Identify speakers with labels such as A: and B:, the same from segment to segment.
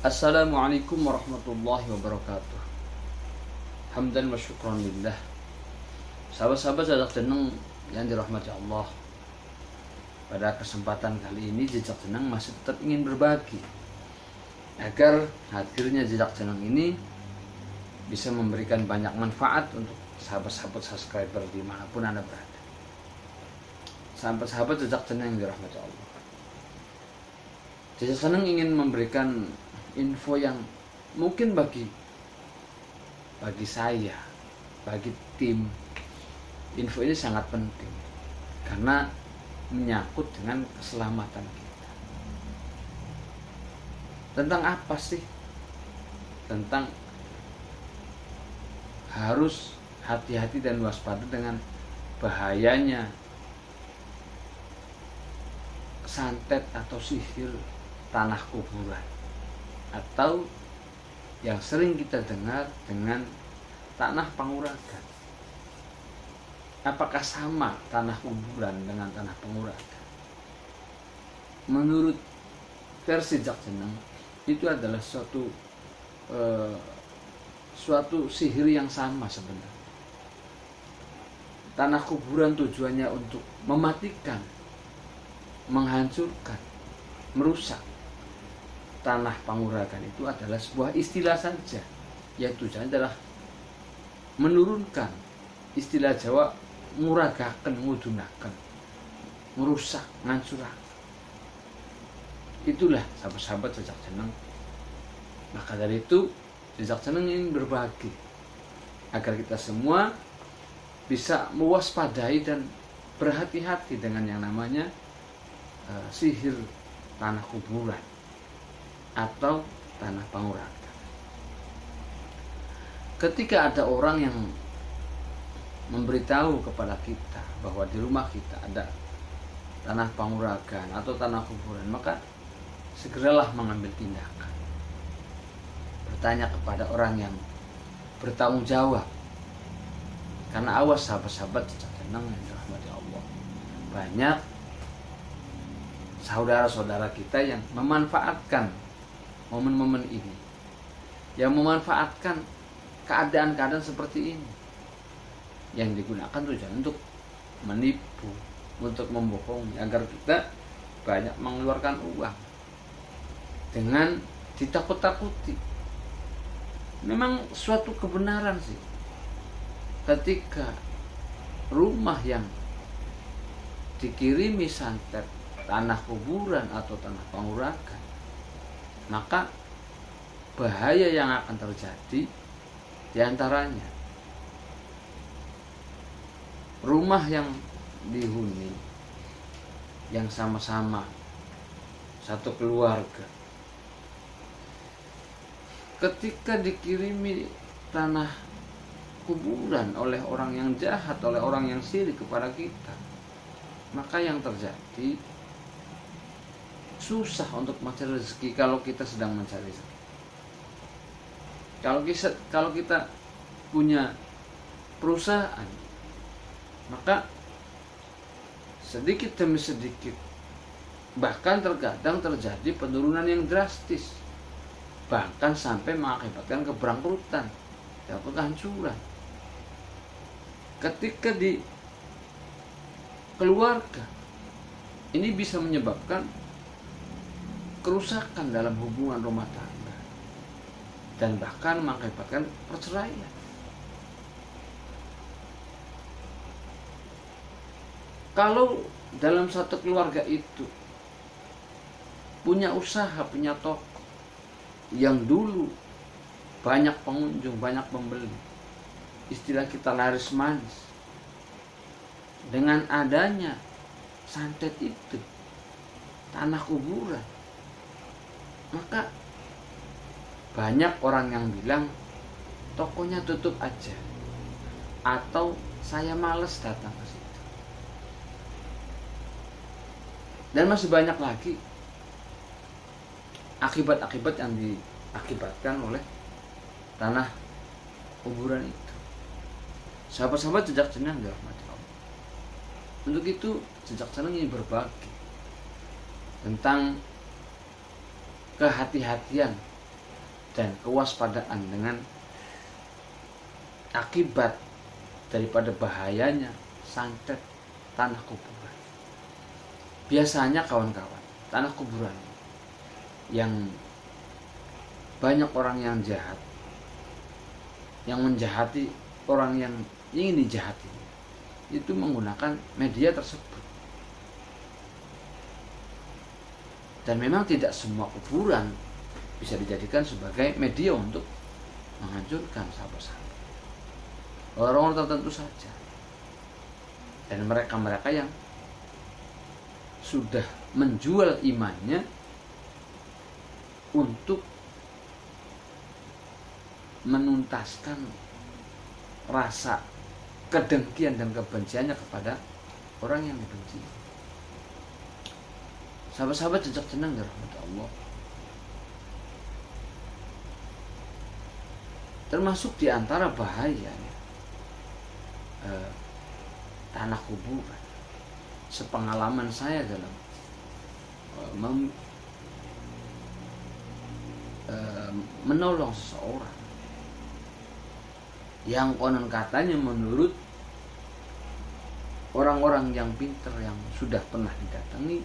A: Assalamualaikum warahmatullahi wabarakatuh. Hamdan wa syukran lillah. Sahabat-sahabat Jejak Jeneng yang dirahmati Allah, pada kesempatan kali ini Jejak Jeneng masih tetap ingin berbagi agar hadirnya Jejak Jeneng ini bisa memberikan banyak manfaat untuk sahabat-sahabat subscriber dimanapun Anda berada. Sahabat-sahabat Jejak Jeneng yang dirahmati Allah, Jejak Jeneng ingin memberikan info yang mungkin bagi saya, bagi tim, info ini sangat penting karena menyangkut dengan keselamatan kita. Tentang apa sih? Tentang harus hati-hati dan waspada dengan bahayanya santet atau sihir tanah kuburan, atau yang sering kita dengar dengan tanah panguragan. Apakah sama tanah kuburan dengan tanah panguragan? Menurut versi Jejak Jeneng, itu adalah suatu sihir yang sama sebenarnya. Tanah kuburan tujuannya untuk mematikan, menghancurkan, merusak. Tanah panguragan itu adalah sebuah istilah saja, yang tujuannya adalah menurunkan, istilah Jawa nguragaken, ngudunaken, merusak, ngancuraken. Itulah sahabat-sahabat Jejak Jeneng. Maka dari itu Jejak Jeneng ingin berbagi agar kita semua bisa mewaspadai dan berhati-hati dengan yang namanya sihir tanah kuburan atau tanah panguragan. Ketika ada orang yang memberitahu kepada kita bahwa di rumah kita ada tanah panguragan atau tanah kuburan, maka segeralah mengambil tindakan. Bertanya kepada orang yang bertanggung jawab. Karena awas sahabat-sahabat Jejak Jeneng yang dirahmati Allah, banyak saudara-saudara kita yang memanfaatkan momen-momen ini, yang memanfaatkan keadaan-keadaan seperti ini, yang digunakan tujuan untuk menipu, untuk membohongi, agar kita banyak mengeluarkan uang dengan ditakut-takuti. Memang suatu kebenaran sih, ketika rumah yang dikirimi santet tanah kuburan atau tanah panguragan, maka bahaya yang akan terjadi diantaranya rumah yang dihuni, yang sama-sama satu keluarga, ketika dikirimi tanah kuburan oleh orang yang jahat, oleh orang yang sirik kepada kita, maka yang terjadi susah untuk mencari rezeki kalau kita sedang mencari rezeki. Kalau kita punya perusahaan, maka sedikit demi sedikit, bahkan terkadang terjadi penurunan yang drastis, bahkan sampai mengakibatkan kebangkrutan dan kehancuran. Ketika di keluarga, ini bisa menyebabkan kerusakan dalam hubungan rumah tangga dan bahkan mengakibatkan perceraian. Kalau dalam satu keluarga itu punya usaha, punya toko yang dulu banyak pengunjung, banyak pembeli, istilah kita laris manis, dengan adanya santet itu, tanah kuburan, maka banyak orang yang bilang tokonya tutup aja, atau saya males datang ke situ. Dan masih banyak lagi akibat-akibat yang diakibatkan oleh tanah kuburan itu. Sahabat-sahabat Jejak Jeneng dirahmati Allah, untuk itu Jejak Jeneng ingin berbagi tentang kehati-hatian dan kewaspadaan dengan akibat daripada bahayanya santet tanah kuburan. Biasanya kawan-kawan, tanah kuburan yang banyak orang yang jahat, yang menjahati orang yang ingin dijahati, itu menggunakan media tersebut. Dan memang tidak semua kuburan bisa dijadikan sebagai media untuk menghancurkan sahabat-sahabat. Orang-orang tertentu saja. Dan mereka-mereka yang sudah menjual imannya untuk menuntaskan rasa kedengkian dan kebenciannya kepada orang yang dibenci. Sahabat-sahabat jejak jenang ya rahmat Allah. Termasuk di antara bahayanya tanah kuburan. Sepengalaman saya dalam menolong seseorang yang konon katanya menurut orang-orang yang pintar yang sudah pernah didatangi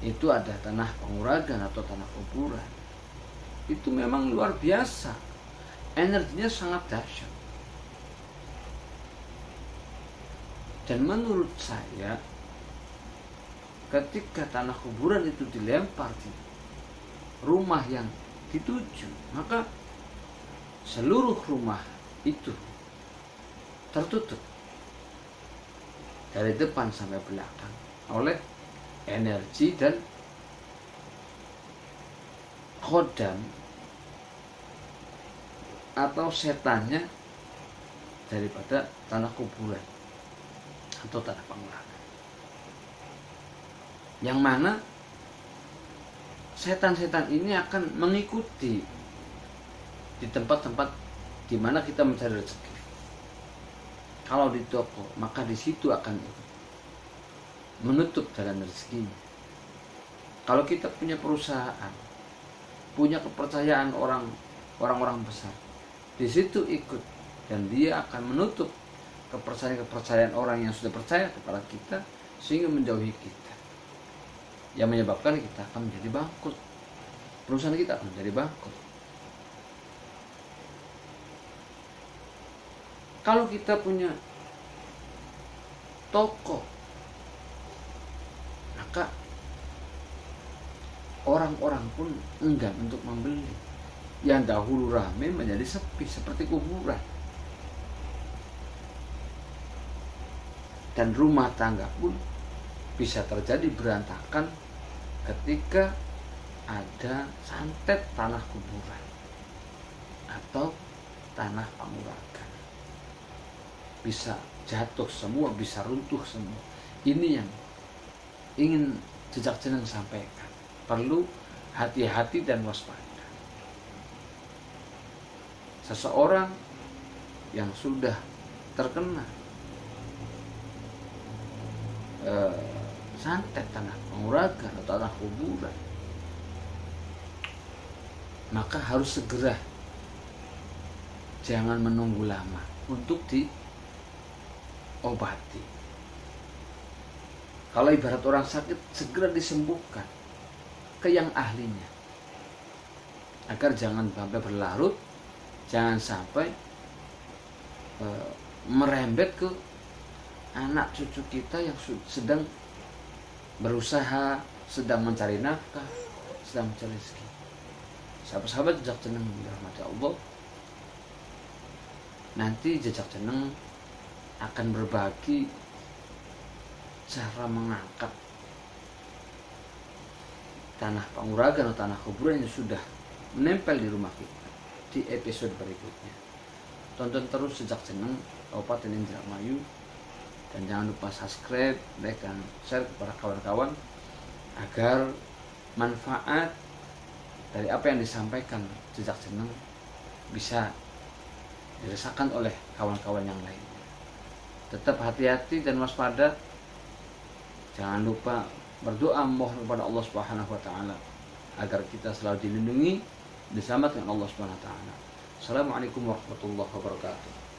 A: itu ada tanah penguragan atau tanah kuburan. Itu memang luar biasa, energinya sangat dahsyat. Dan menurut saya ketika tanah kuburan itu dilempar di rumah yang dituju, maka seluruh rumah itu tertutup dari depan sampai belakang oleh energi dan khodam atau setannya daripada tanah kuburan atau tanah penguragan, yang mana setan-setan ini akan mengikuti di tempat-tempat di mana kita mencari rezeki. Kalau di toko, maka di situ akan menutup jalan rezekinya. Kalau kita punya perusahaan, punya kepercayaan orang-orang besar, di situ ikut, dan dia akan menutup kepercayaan orang yang sudah percaya kepada kita sehingga menjauhi kita, yang menyebabkan kita akan menjadi bangkrut, perusahaan kita akan menjadi bangkrut. Kalau kita punya toko, maka orang-orang pun enggan untuk membeli. Yang dahulu ramai menjadi sepi seperti kuburan. Dan rumah tangga pun bisa terjadi berantakan ketika ada santet tanah kuburan atau tanah penguragan. Bisa jatuh semua, bisa runtuh semua. Ini yang ingin jejak jeneng sampaikan. Perlu hati-hati dan waspada. Seseorang yang sudah terkena santet tanah penguragan atau tanah kuburan, maka harus segera, jangan menunggu lama untuk diobati. Kalau ibarat orang sakit, segera disembuhkan ke yang ahlinya, agar jangan sampai berlarut, jangan sampai merembet ke anak cucu kita yang sedang berusaha, sedang mencari nafkah, sedang mencari rezeki. Sahabat-sahabat jejak jeneng dirahmati Allah, nanti jejak jeneng akan berbagi cara mengangkat tanah penguragan atau tanah kuburan yang sudah menempel di rumah kita di episode berikutnya. Tonton terus jejak jeneng Kabupaten Indramayu, dan jangan lupa subscribe, like, dan share kepada kawan-kawan agar manfaat dari apa yang disampaikan jejak jeneng bisa dirasakan oleh kawan-kawan yang lainnya. Tetap hati-hati dan waspada. Jangan lupa berdoa mohon kepada Allah Subhanahu wa taala agar kita selalu dilindungi diselamatkan Allah Subhanahu wa taala. Assalamualaikum warahmatullahi wabarakatuh.